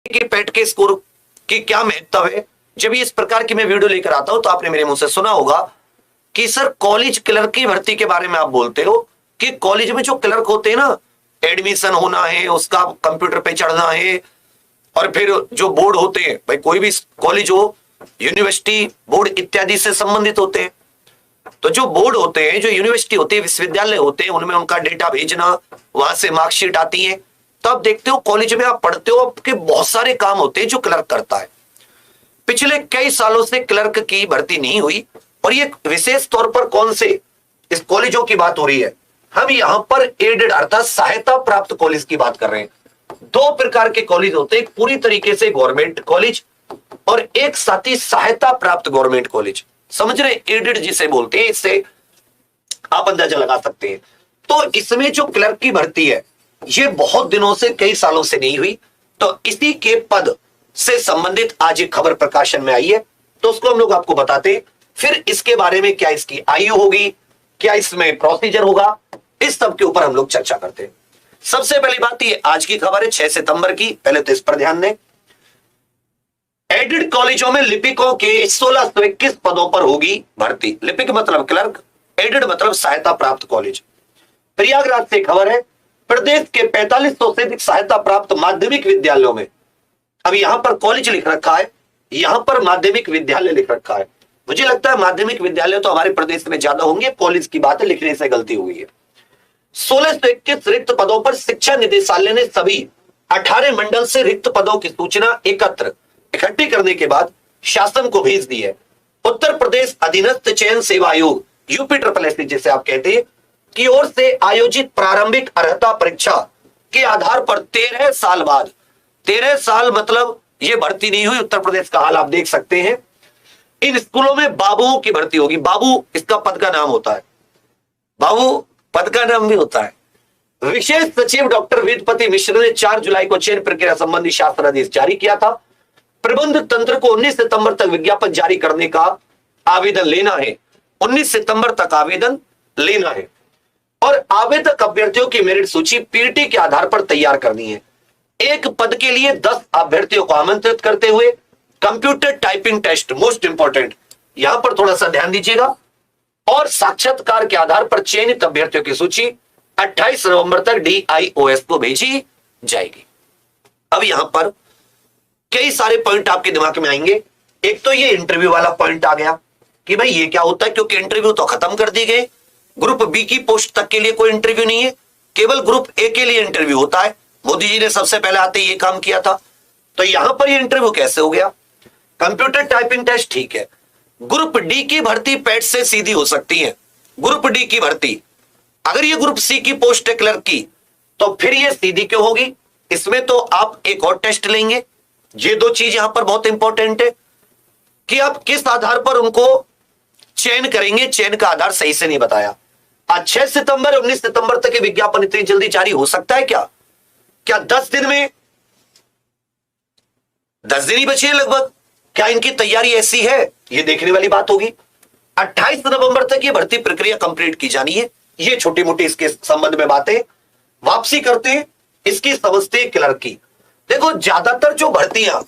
कि पेट के स्कोर की क्या महत्व है। जब ये इस प्रकार की मैं वीडियो लेकर आता हूं तो आपने मेरे मुंह से सुना होगा कि सर कॉलेज क्लर्क की भर्ती के बारे में आप बोलते हो कि कॉलेज में जो क्लर्क होते हैं ना, एडमिशन होना है, उसका कंप्यूटर पे चढ़ना है, और फिर जो बोर्ड होते हैं, भाई कोई भी कॉलेज हो, यूनिवर्सिटी बोर्ड इत्यादि से संबंधित होते हैं। तो जो बोर्ड होते हैं, जो यूनिवर्सिटी होती है, विश्वविद्यालय होते हैं, उनमें उनका डेटा भेजना, वहां से मार्कशीट आती है। तो आप देखते हो कॉलेज में आप पढ़ते हो, आपके बहुत सारे काम होते हैं जो क्लर्क करता है। पिछले कई सालों से क्लर्क की भर्ती नहीं हुई, और ये विशेष तौर पर कौन से इस कॉलेजों की बात हो रही है, हम यहां पर एडेड अर्थात सहायता प्राप्त कॉलेज की बात कर रहे हैं। दो प्रकार के कॉलेज होते हैं, एक पूरी तरीके से गवर्नमेंट कॉलेज और एक साथ ही सहायता प्राप्त गवर्नमेंट कॉलेज। समझ रहे, एडेड जिसे बोलते हैं, इससे आप अंदाजा लगा सकते हैं। तो इसमें जो क्लर्क की भर्ती है ये बहुत दिनों से, कई सालों से नहीं हुई, तो इसी के पद से संबंधित आज एक खबर प्रकाशन में आई है, तो उसको हम लोग आपको बताते हैं। फिर इसके बारे में क्या इसकी आयु होगी, क्या इसमें प्रोसीजर होगा, इस सब के ऊपर हम लोग चर्चा करते हैं। सबसे पहली बात, ये आज की खबर है 6 सितंबर की, पहले तो इस पर ध्यान दें। एडेड कॉलेजों में लिपिकों के 1621 पदों पर होगी भर्ती। लिपिक मतलब क्लर्क, एडेड मतलब सहायता प्राप्त कॉलेज। प्रयागराज से खबर है, प्रदेश के 4500 से अधिक सहायता प्राप्त माध्यमिक विद्यालयों में, अब यहां पर कॉलेज लिख रखा है, यहां पर माध्यमिक विद्यालय लिख रखा है। मुझे लगता है माध्यमिक विद्यालय तो हमारे प्रदेश में ज्यादा होंगे, कॉलेज की बात है, लिखने से गलती हुई है। 1621 रिक्त पदों पर शिक्षा निदेशालय ने सभी 18 मंडल से रिक्त पदों की सूचना इकट्ठी करने के बाद शासन को भेज दी है। उत्तर प्रदेश अधीनस्थ चयन सेवा आयोग यूपी जिसे आप कहते हैं की ओर से आयोजित प्रारंभिक अर्हता परीक्षा के आधार पर 13 साल बाद, 13 साल मतलब ये भर्ती नहीं हुई। उत्तर प्रदेश का हाल आप देख सकते हैं। इन स्कूलों में बाबुओं की भर्ती होगी। बाबू इसका पद का नाम होता है, बाबू पद का नाम भी होता है। विशेष सचिव डॉक्टर वेदपति मिश्र ने 4 जुलाई को चयन प्रक्रिया संबंधी शासनादेश जारी किया था। प्रबंध तंत्र को 19 सितंबर तक विज्ञापन जारी करने का आवेदन लेना है। 19 सितंबर तक आवेदन लेना है और आवेदक अभ्यर्थियों की मेरिट सूची पीटी के आधार पर तैयार करनी है। एक पद के लिए 10 अभ्यर्थियों को आमंत्रित करते हुए computer typing test, most important, यहां पर थोड़ा सा ध्यान दीजिएगा, और साक्षात्कार के आधार पर चयनित अभ्यर्थियों की सूची 28 नवंबर तक DIOS को भेजी जाएगी। अब यहां पर कई सारे पॉइंट आपके दिमाग में आएंगे। एक तो ये इंटरव्यू वाला पॉइंट आ गया कि भाई ये क्या होता है, क्योंकि इंटरव्यू तो खत्म कर दी गए। ग्रुप बी की पोस्ट तक के लिए कोई इंटरव्यू नहीं है, केवल ग्रुप ए के लिए इंटरव्यू होता है। मोदी जी ने सबसे पहले आते ये काम किया था, तो यहां पर ये इंटरव्यू कैसे हो गया? कंप्यूटर टाइपिंग टेस्ट ठीक है। ग्रुप डी की भर्ती पेट से सीधी हो सकती है। ग्रुप डी की भर्ती, अगर ये ग्रुप सी की पोस्ट है क्लर्क की, तो फिर ये सीधी क्यों होगी? इसमें तो आप एक और टेस्ट लेंगे। ये दो चीज यहां पर बहुत इंपॉर्टेंट है कि आप किस आधार पर उनको चयन करेंगे। चयन का आधार सही से नहीं बताया। आज 6 सितंबर 19 सितंबर तक ये विज्ञापन इतनी जल्दी जारी हो सकता है क्या? क्या 10 दिन में, 10 दिन ही बचे हैं लगभग, क्या इनकी तैयारी ऐसी है? ये देखने वाली बात होगी। 28 नवंबर तक ये भर्ती प्रक्रिया कंप्लीट की जानी है। ये छोटी मोटी इसके संबंध में बातें, वापसी करते हैं इसकी समझते हैं क्लर्क की। देखो ज्यादातर जो भर्तियां,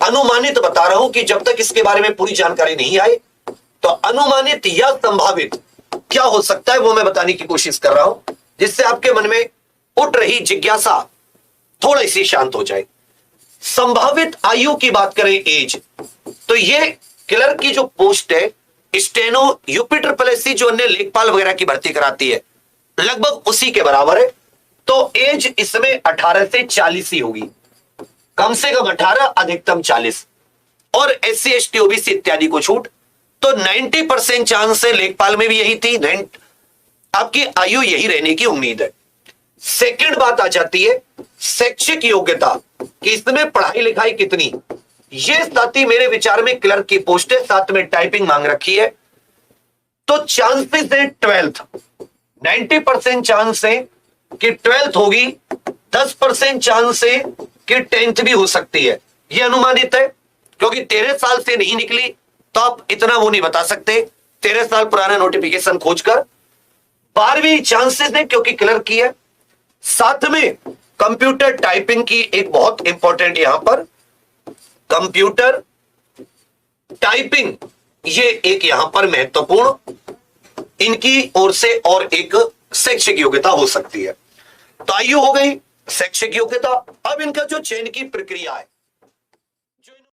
अनुमानित बता रहा हूं कि जब तक इसके बारे में पूरी जानकारी नहीं आई, तो अनुमानित या संभावित क्या हो सकता है वो मैं बताने की कोशिश कर रहा हूं, जिससे आपके मन में उठ रही जिज्ञासा थोड़ी सी शांत हो जाए। संभावित आयु की बात करें, एज, तो ये क्लर्क की जो पोस्ट है, स्टेनो यूपी जो अन्य लेखपाल वगैरह की भर्ती कराती है, लगभग उसी के बराबर है। तो एज इसमें 18 से 40 ही होगी, कम से कम 18, अधिकतम 40, और SC ST OBC इत्यादि को छूट। तो 90% चांस है, लेखपाल में भी यही थी, आपकी आयु यही रहने की उम्मीद है। सेकंड बात आ जाती है शैक्षिक योग्यता कि इसमें पढ़ाई लिखाई कितनी। ये साथ ही मेरे विचार में क्लर्क की पोस्ट है, साथ में टाइपिंग मांग रखी है, तो चांसेस है 12th, 90% चांस है कि 12th होगी, 10% चांस है कि 10th भी हो सकती है। ये अनुमानित है, क्योंकि 13 साल से नहीं निकली तो आप इतना वो नहीं बता सकते। 13 साल पुराना नोटिफिकेशन खोजकर 12वीं चांसेस है क्योंकि क्लर्क की है। साथ में कंप्यूटर टाइपिंग की एक बहुत इंपॉर्टेंट यहां पर कंप्यूटर टाइपिंग, ये एक यहां पर महत्वपूर्ण इनकी ओर से और एक शैक्षिक योग्यता हो सकती है। तो आयु हो गई, शैक्षिक योग्यता। अब इनका जो चयन की प्रक्रिया है,